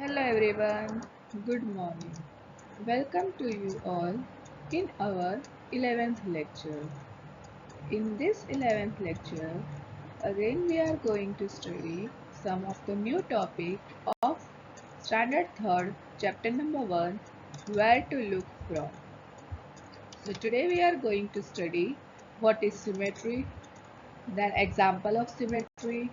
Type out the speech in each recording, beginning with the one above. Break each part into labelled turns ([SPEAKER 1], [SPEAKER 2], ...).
[SPEAKER 1] Hello everyone, good morning. Welcome to you all in our 11th lecture. In this 11th lecture, again we are going to study some of the new topic of Standard 3rd, Chapter number 1, Where to Look From. So today we are going to study what is symmetry, then example of symmetry,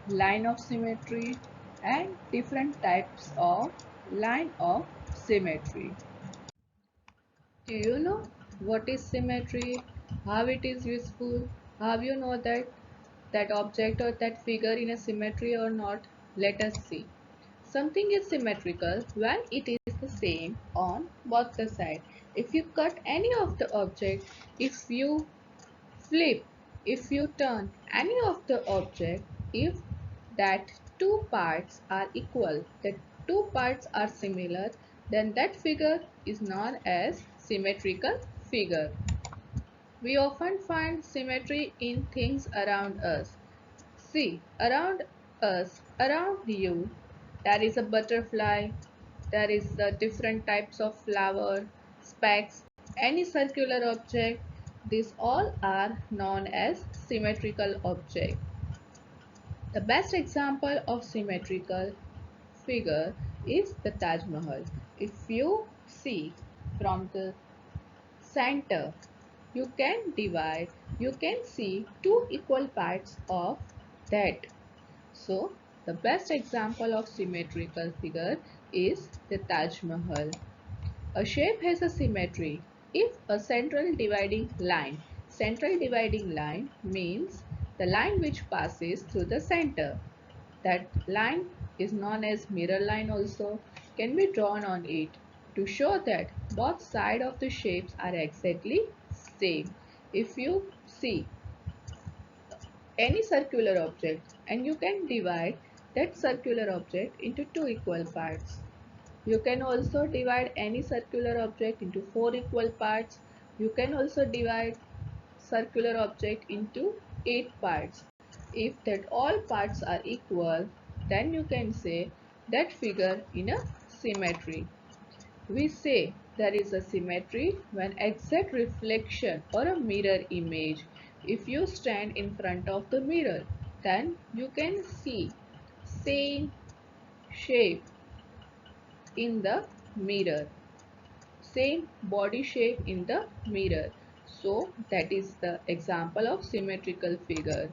[SPEAKER 1] line of symmetry, and different types of line of symmetry. Do you know what is symmetry? How it is useful? How you know that object or that figure in a symmetry or not? Let us see. Something is symmetrical when it is the same on both the sides. If you cut any of the object, if you flip, if you turn any of the object, if that two parts are equal, that two parts are similar, then that figure is known as symmetrical figure. We often find symmetry in things around us. See, around us, around you, there is a butterfly, there is the different types of flower, specks, any circular object. These all are known as symmetrical objects. The best example of symmetrical figure is the Taj Mahal. If you see from the center, you can see two equal parts of that. So, the best example of symmetrical figure is the Taj Mahal. A shape has a symmetry if a central dividing line means the line which passes through the center. That line is known as mirror line also can be drawn on it to show that both sides of the shapes are exactly same. If you see any circular object and you can divide that circular object into two equal parts. You can also divide any circular object into four equal parts. You can also divide circular object into 8 parts. If that all parts are equal, then you can say that figure in a symmetry. We say there is a symmetry when exact reflection or a mirror image. If you stand in front of the mirror, then you can see same shape in the mirror, same body shape in the mirror. So that is the example of symmetrical figure.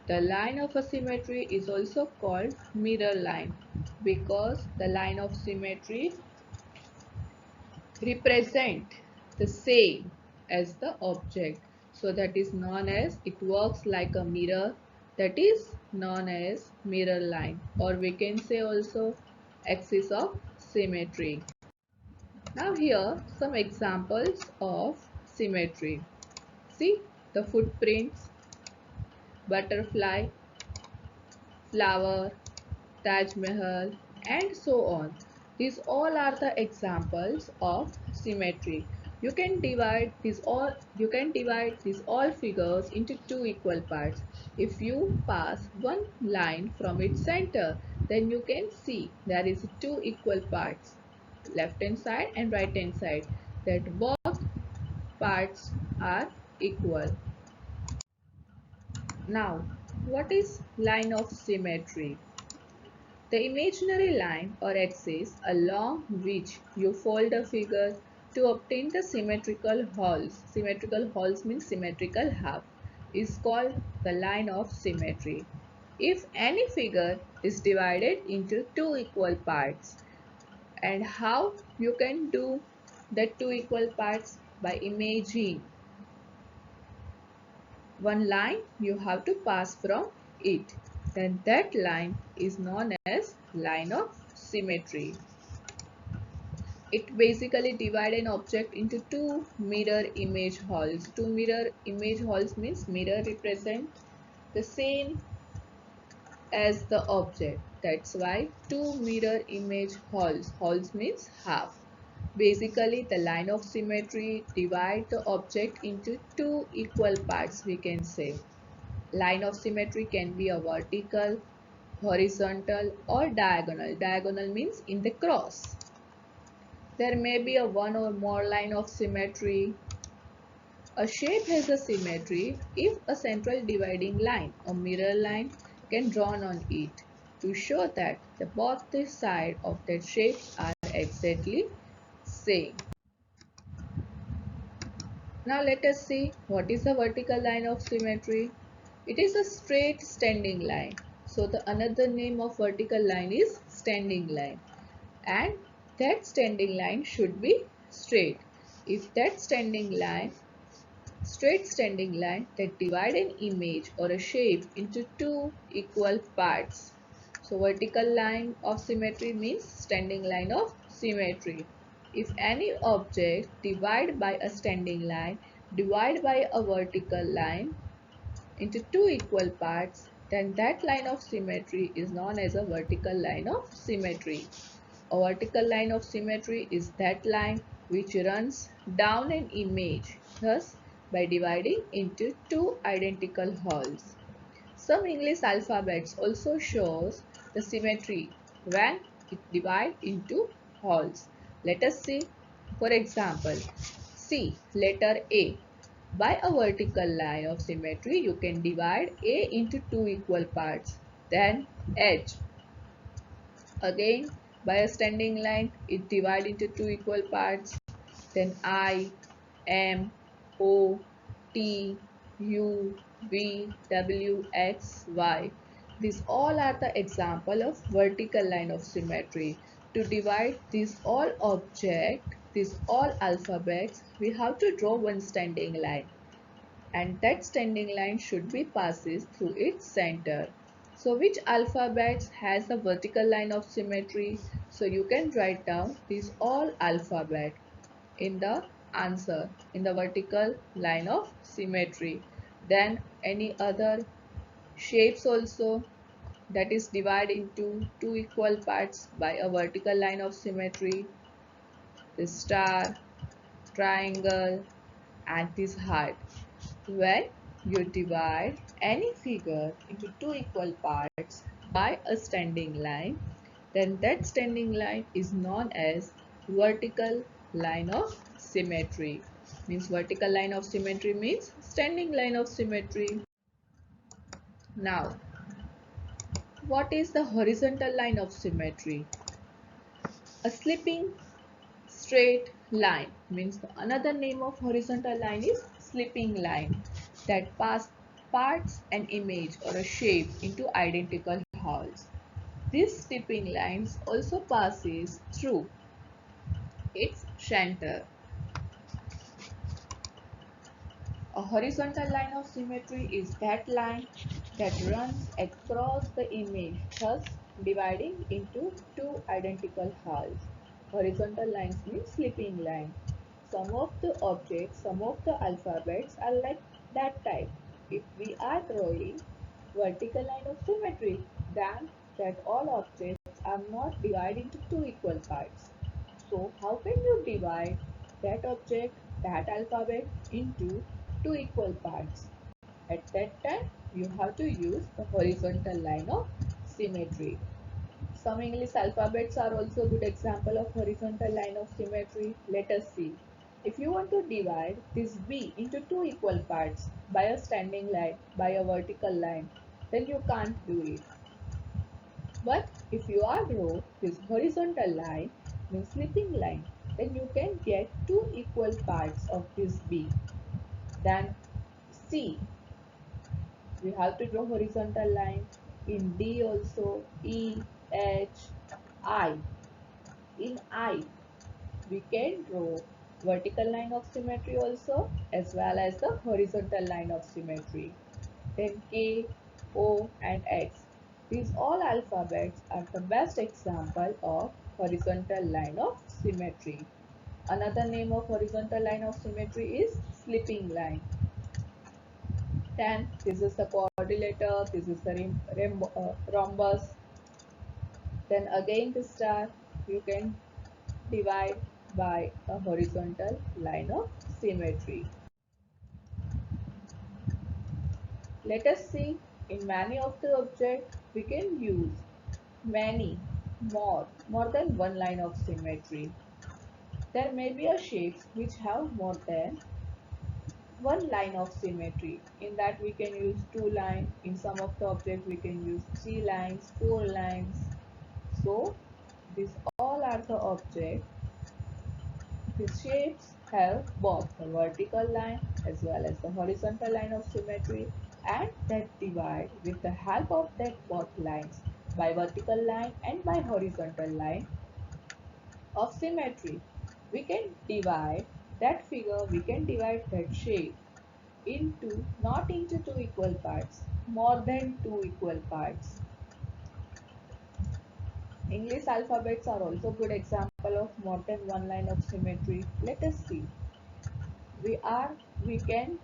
[SPEAKER 1] The line of a symmetry is also called mirror line because the line of symmetry represent the same as the object. So that is known as, it works like a mirror, that is known as mirror line, or we can say also axis of symmetry. Now here some examples of symmetry. See the footprints, butterfly, flower, Taj Mahal, and so on. These all are the examples of symmetry. You can divide these all figures into two equal parts. If you pass one line from its center, then you can see there is two equal parts, left hand side and right hand side, that both parts are equal. Now, what is line of symmetry? The imaginary line or axis along which you fold a figure to obtain the symmetrical holes. Symmetrical holes means symmetrical half, is called the line of symmetry. If any figure is divided into two equal parts, and how you can do the two equal parts? By imaging one line you have to pass from it, then that line is known as line of symmetry. It basically divides an object into two mirror image holes. Two mirror image holes means mirror represent the same as the object. That's why two mirror image holes. Holes means half. Basically, the line of symmetry divides the object into two equal parts, we can say. Line of symmetry can be a vertical, horizontal or diagonal. Diagonal means in the cross. There may be a one or more line of symmetry. A shape has a symmetry if a central dividing line or mirror line can drawn on it to show that both the sides of that shape are exactly same. Now let us see what is a vertical line of symmetry. It is a straight standing line. So the another name of vertical line is standing line, and that standing line should be straight. If that straight standing line that divide an image or a shape into two equal parts. So vertical line of symmetry means standing line of symmetry. If any object divided by a standing line divided by a vertical line into two equal parts, then that line of symmetry is known as a vertical line of symmetry. A vertical line of symmetry is that line which runs down an image, thus by dividing into two identical wholes. Some English alphabets also shows the symmetry when it divides into wholes. Let us see. For example, C, letter A. By a vertical line of symmetry, you can divide A into two equal parts. Then H. Again, by a standing line, it divides into two equal parts. Then I, M, O, T, U, V, W, X, Y. These all are the example of vertical line of symmetry. To divide these all objects, these all alphabets, we have to draw one standing line, and that standing line should be passes through its center. So which alphabet has a vertical line of symmetry? So you can write down these all alphabet in the answer in the vertical line of symmetry. Then any other shapes also that is divided into two equal parts by a vertical line of symmetry. The star, triangle, and this heart. When you divide any figure into two equal parts by a standing line, then that standing line is known as vertical line of symmetry. Means vertical line of symmetry means standing line of symmetry. Now, what is the horizontal line of symmetry? A slipping straight line means another name of horizontal line is slipping line that parts an image or a shape into identical wholes. This slipping lines also passes through its center. A horizontal line of symmetry is that line that runs across the image, thus dividing into two identical wholes. Horizontal lines mean slipping line. Some of the objects, some of the alphabets are like that type. If we are drawing vertical line of symmetry, then that all objects are not divided into two equal parts. So how can you divide that object, that alphabet into two equal parts? At that time, you have to use the horizontal line of symmetry. Some English alphabets are also a good example of horizontal line of symmetry. Let us see. If you want to divide this B into two equal parts by a standing line, by a vertical line, then you can't do it. But if you are draw this horizontal line, means slipping line, then you can get two equal parts of this B. Then C, we have to draw horizontal line. In D also, E, H, I. In I, we can draw vertical line of symmetry also as well as the horizontal line of symmetry. Then K, O and X. These all alphabets are the best example of horizontal line of symmetry. Another name of horizontal line of symmetry is slipping line. Then this is the quadrilateral, this is the rhombus. Then again the star, you can divide by a horizontal line of symmetry. Let us see in many of the objects we can use many, more than one line of symmetry. There may be a shapes which have more than one line of symmetry. In that we can use two lines. In some of the objects we can use three lines, four lines. So these all are the objects. These shapes have both the vertical line as well as the horizontal line of symmetry, and that divide with the help of that both lines by vertical line and by horizontal line of symmetry. We can divide that figure, we can divide that shape into not into two equal parts, more than two equal parts. English alphabets are also good example of more than one line of symmetry. Let us see. We are we can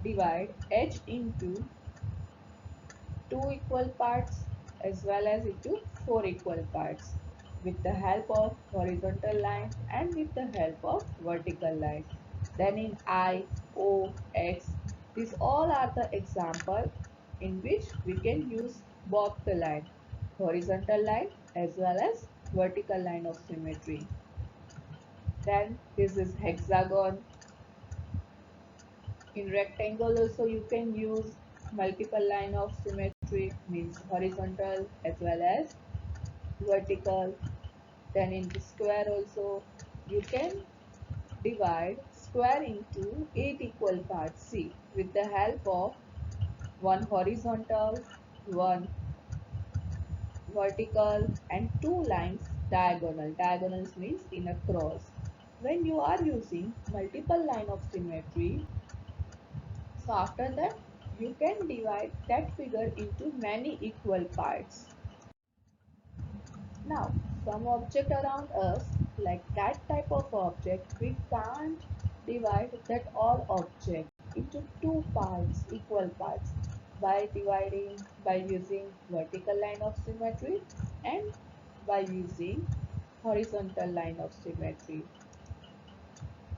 [SPEAKER 1] divide H into two equal parts as well as into four equal parts with the help of horizontal line and with the help of vertical line. Then in I, O, X, these all are the example in which we can use both the line, horizontal line as well as vertical line of symmetry. Then this is hexagon. In rectangle also you can use multiple line of symmetry, means horizontal as well as vertical. Then in the square also you can divide square into 8 equal parts. See, with the help of one horizontal, one vertical and two lines diagonal. Diagonals means in a cross. When you are using multiple line of symmetry, so after that you can divide that figure into many equal parts. Now some object around us, like that type of object, we can't divide that all object into two parts, equal parts, by using vertical line of symmetry and by using horizontal line of symmetry.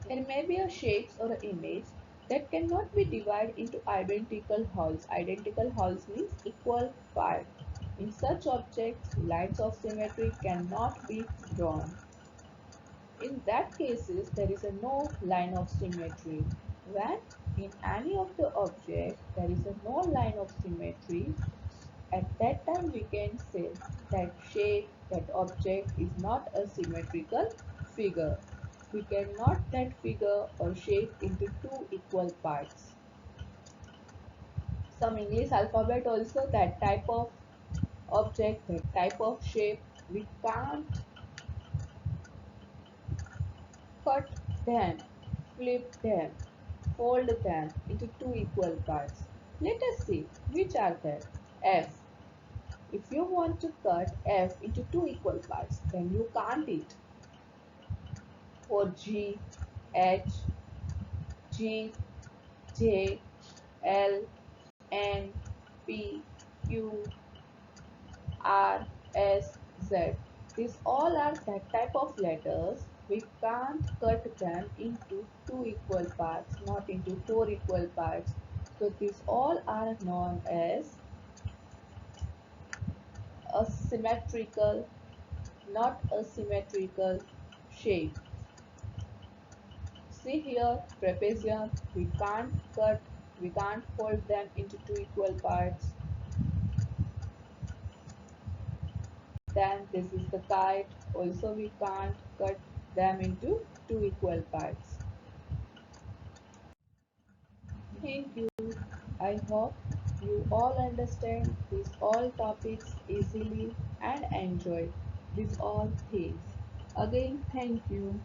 [SPEAKER 1] There may be a shapes or an image that cannot be divided into identical wholes. Identical wholes means equal part. In such objects, lines of symmetry cannot be drawn. In that cases, there is a no line of symmetry. When in any of the object there is a no line of symmetry, at that time we can say that shape, that object is not a symmetrical figure. We cannot that figure or shape into two equal parts. Some English alphabet also, that type of object, that type of shape, we can't cut them, flip them, fold them into two equal parts. Let us see which are there. F. If you want to cut F into two equal parts, then you can't it. For G, H, G, J, L, N, P, Q, R, S, Z. These all are that type of letters. We can't cut them into two equal parts, not into four equal parts. So these all are known as a symmetrical, not a symmetrical shape. See here, trapezium, we can't cut, we can't fold them into two equal parts. Then this is the kite, also we can't cut them into two equal parts. Thank you. I hope you all understand these all topics easily and enjoy these all things. Again, thank you.